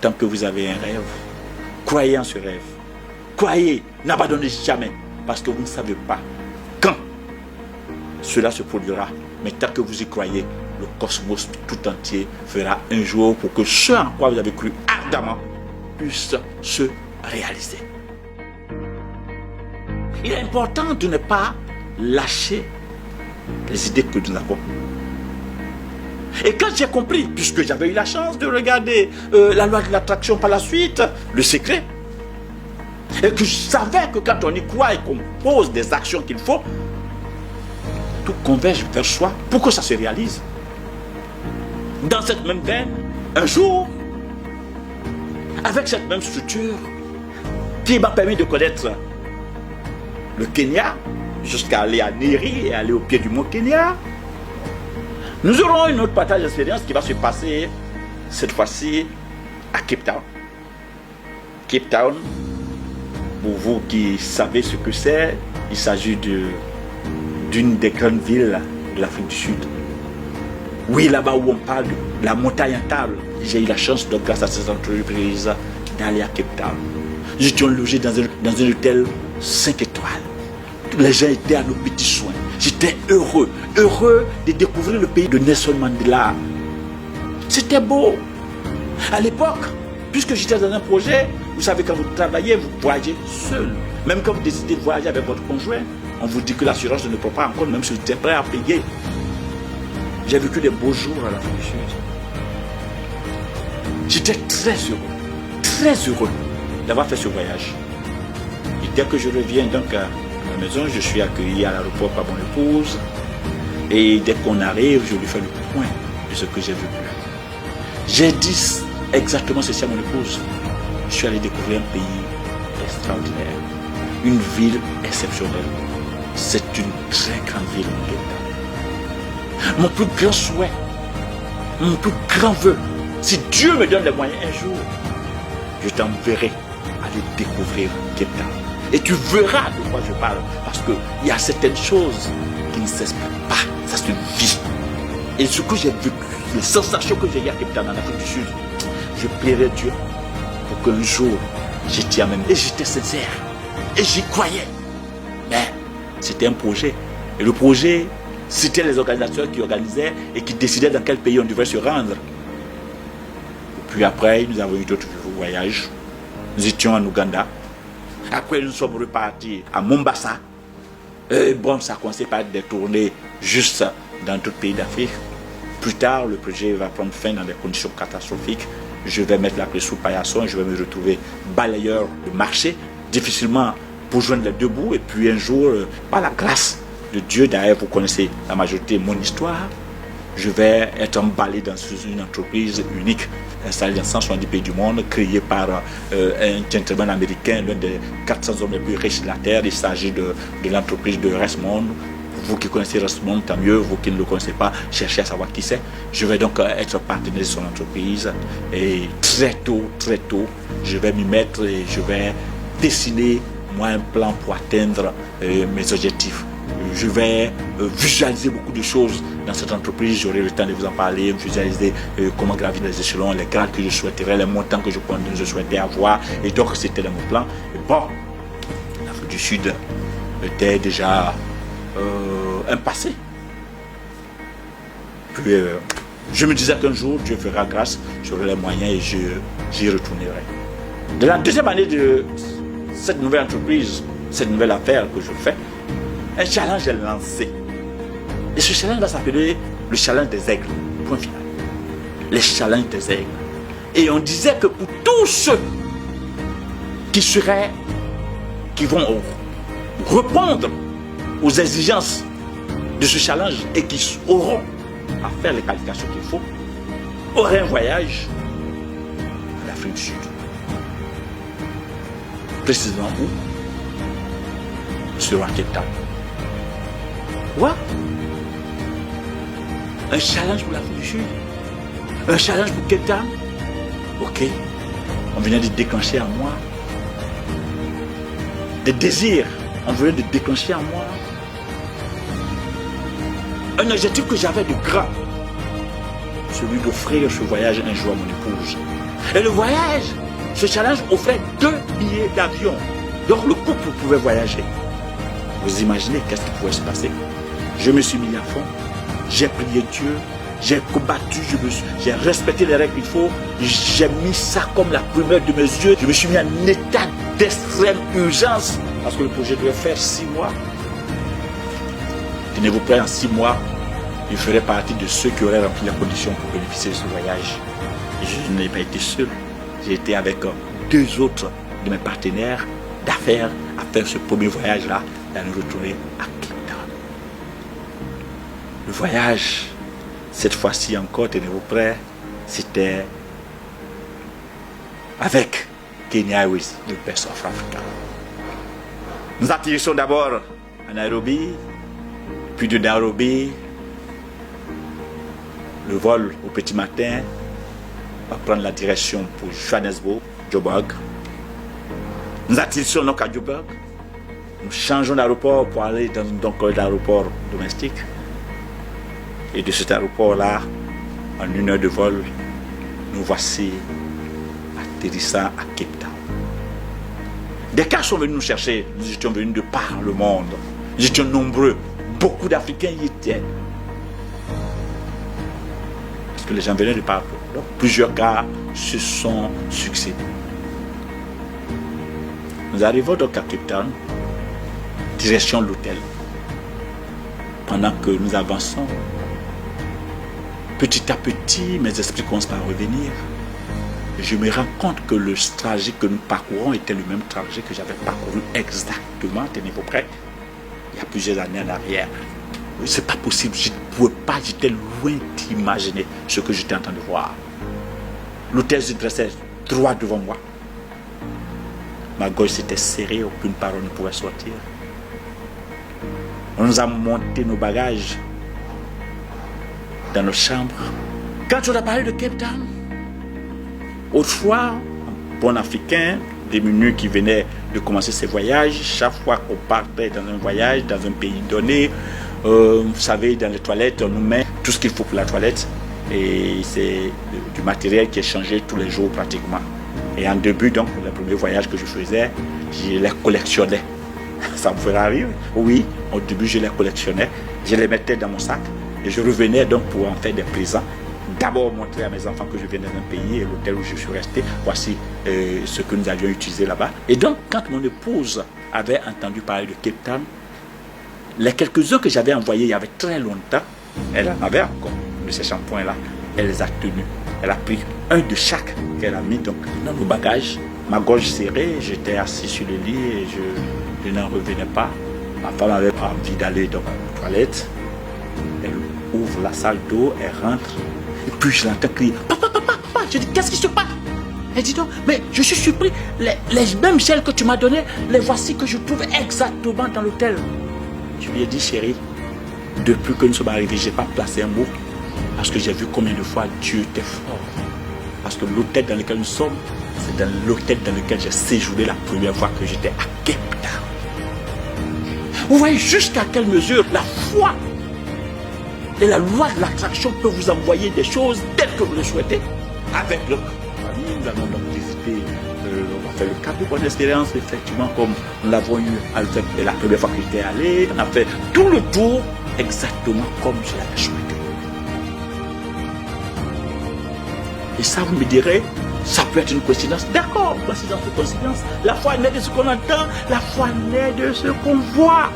tant que vous avez un rêve, croyez en ce rêve. Croyez, n'abandonnez jamais, parce que vous ne savez pas quand cela se produira. Mais tant que vous y croyez, le cosmos tout entier fera un jour pour que ce en quoi vous avez cru ardemment puisse se réaliser. Il est important de ne pas lâcher les idées que nous avons. Et quand j'ai compris, puisque j'avais eu la chance de regarder la loi de l'attraction par la suite, le secret, et que je savais que quand on y croit et qu'on pose des actions qu'il faut, tout converge vers soi pour que ça se réalise. Dans cette même veine, un jour, avec cette même structure, qui m'a permis de connaître le Kenya, jusqu'à aller à Nyeri et aller au pied du mont Kenya, nous aurons une autre partage d'expérience qui va se passer cette fois-ci à Cape Town. Cape Town, pour vous qui savez ce que c'est, il s'agit d'une des grandes villes de l'Afrique du Sud. Oui, là-bas où on parle de la montagne intable. J'ai eu la chance, donc, grâce à cette entreprise, d'aller à Cape Town. Nous étions logés dans un hôtel 5 étoiles. Les gens étaient à nos petits soins. J'étais heureux de découvrir le pays de Nelson Mandela. C'était beau. À l'époque, puisque j'étais dans un projet, vous savez, quand vous travaillez, vous voyagez seul. Même quand vous décidez de voyager avec votre conjoint, on vous dit que l'assurance ne prend pas en compte, même si vous êtes prêt à payer. J'ai vécu des beaux jours à l'Afrique du Sud. J'étais très heureux d'avoir fait ce voyage. Et dès que je reviens donc à la maison, je suis accueilli à l'aéroport par mon épouse. Et dès qu'on arrive, je lui fais le point de ce que j'ai vécu. J'ai dit exactement ceci à mon épouse. Je suis allé découvrir un pays extraordinaire, une ville exceptionnelle. C'est une très grande ville. Mon plus grand souhait, mon plus grand vœu, si Dieu me donne les moyens un jour, je t'enverrai aller découvrir Cape Town. Et tu verras de quoi je parle, parce qu'il y a certaines choses qui ne s'expliquent pas, ça se vit. Et ce que j'ai vécu, les sensations que j'ai eues à Cape Town en Afrique du Sud, je plierai Dieu pour qu'un jour j'étais à même. Et j'étais sincère, et j'y croyais. Mais c'était un projet. Et le projet, c'était les organisateurs qui organisaient et qui décidaient dans quel pays on devait se rendre. Puis après, nous avons eu d'autres voyages. Nous étions en Ouganda. Après, nous sommes repartis à Mombasa. Et bon, ça a commencé par des tournées juste dans tout le pays d'Afrique. Plus tard, le projet va prendre fin dans des conditions catastrophiques. Je vais mettre la clé sous paillasson. Je vais me retrouver balayeur de marché, difficilement pour joindre les deux bouts. Et puis un jour, par la grâce de Dieu, d'ailleurs, vous connaissez la majorité de mon histoire, je vais être emballé dans une entreprise unique, installée dans 170 pays du monde, créée par un gentleman américain, l'un des 400 hommes les plus riches de la Terre. Il s'agit de l'entreprise de Resmond. Vous qui connaissez Resmond, tant mieux. Vous qui ne le connaissez pas, cherchez à savoir qui c'est. Je vais donc être partenaire de son entreprise. Et très tôt, je vais m'y mettre et je vais dessiner, moi, un plan pour atteindre mes objectifs. Je vais visualiser beaucoup de choses dans cette entreprise. J'aurai le temps de vous en parler, visualiser comment gravir les échelons, les grades que je souhaiterais, les montants que je souhaitais avoir. Et donc, c'était dans mon plan. Et bon, l'Afrique du Sud était déjà un passé. Puis, je me disais qu'un jour, Dieu fera grâce, j'aurai les moyens et j'y retournerai. De la deuxième année de cette nouvelle entreprise, cette nouvelle affaire que je fais, un challenge est lancé. Et ce challenge va s'appeler le challenge des aigles. Point final. Les challenges des aigles. Et on disait que pour tous ceux qui vont répondre aux exigences de ce challenge et qui auront à faire les qualifications qu'il faut, auraient un voyage à l'Afrique du Sud. Précisément où? Sur Cape Town. Quoi? Un challenge pour l'Afrique du Sud? Un challenge pour Cape Town? Ok. On venait de déclencher en moi des désirs. On venait de déclencher en moi un objectif que j'avais de grand. Celui d'offrir ce voyage un jour à mon épouse. Et le voyage, ce challenge offrait 2 billets d'avion. Donc le couple pouvait voyager. Vous imaginez qu'est-ce qui pouvait se passer? Je me suis mis à fond, j'ai prié Dieu, j'ai combattu, j'ai respecté les règles qu'il faut, j'ai mis ça comme la première de mes yeux. Je me suis mis en état d'extrême urgence parce que le projet devait faire 6 mois. Tenez-vous prêts, en 6 mois, je ferai partie de ceux qui auraient rempli les conditions pour bénéficier de ce voyage. Et je n'ai pas été seul. J'ai été avec 2 autres de mes partenaires d'affaires à faire ce premier voyage-là, à nous retourner à Cape Town. Le voyage, cette fois-ci encore, tenez-vous prêts, c'était avec Kenya Airways, le Best of Africa. Nous atterrissons d'abord à Nairobi, puis de Nairobi, le vol au petit matin va prendre la direction pour Johannesburg, Joburg. Nous atterrissons donc à Joburg. Nous changeons d'aéroport pour aller dans l'aéroport domestique. Et de cet aéroport-là, en 1 heure de vol, nous voici atterrissant à Cape Town. Des cas sont venus nous chercher. Nous étions venus de par le monde. Nous étions nombreux. Beaucoup d'Africains y étaient. Parce que les gens venaient de partout. Donc plusieurs cas se sont succédés. Nous arrivons donc à Cape Town, direction de l'hôtel. Pendant que nous avançons, petit à petit, mes esprits commencent à revenir. Je me rends compte que le trajet que nous parcourons était le même trajet que j'avais parcouru exactement, tenez-vous prêts, il y a plusieurs années en arrière. C'est pas possible, je ne pouvais pas, j'étais loin d'imaginer ce que j'étais en train de voir. L'hôtel se dressait droit devant moi. Ma gorge s'était serrée, aucune parole ne pouvait sortir. On nous a monté nos bagages dans nos chambres. Quand on a parlé de Cape Town, autrefois, un bon Africain, démuni qui venait de commencer ses voyages, chaque fois qu'on partait dans un voyage, dans un pays donné, vous savez, dans les toilettes, on nous met tout ce qu'il faut pour la toilette. Et c'est du matériel qui est changé tous les jours pratiquement. Et en début, donc, le premier voyage que je faisais, je les collectionnais. Ça me fera rire. Oui, au début, je les collectionnais. Je les mettais dans mon sac. Et je revenais donc pour en faire des présents. D'abord montrer à mes enfants que je viens d'un pays et l'hôtel où je suis resté. Voici ce que nous avions utilisé là-bas. Et donc, quand mon épouse avait entendu parler de Cape Town, les quelques-uns que j'avais envoyés il y avait très longtemps, elle en avait encore de ces shampoings-là. Elle les a tenus. Elle a pris un de chaque qu'elle a mis donc dans nos bagages. Ma gorge serrée, j'étais assis sur le lit et je n'en revenais pas. Ma femme avait envie d'aller dans la toilette. Elle ouvre la salle d'eau, elle rentre. Et puis je l'entends crier, papa, papa, papa. Je dis, qu'est-ce qui se passe? Elle dit, non, mais je suis surpris. Les mêmes gels que tu m'as donné, les voici que je trouve exactement dans l'hôtel. Je lui ai dit, chérie, depuis que nous sommes arrivés, je n'ai pas placé un mot. Parce que j'ai vu combien de fois Dieu était fort. Parce que l'hôtel dans lequel nous sommes, c'est dans l'hôtel dans lequel j'ai séjourné la première fois que j'étais à Cape Town. Vous voyez jusqu'à quelle mesure la foi et la loi de l'attraction peut vous envoyer des choses telles que vous le souhaitez. Avec notre famille, nous allons donc visiter, on va faire le Cap de Bonne-Espérance, effectivement, comme nous l'avons eu avec la première fois que j'étais allé. On a fait tout le tour exactement comme je l'avais souhaité. Et ça, vous me direz, ça peut être une coïncidence. D'accord, coïncidence ou coïncidence. La foi naît de ce qu'on entend, la foi naît de ce qu'on voit.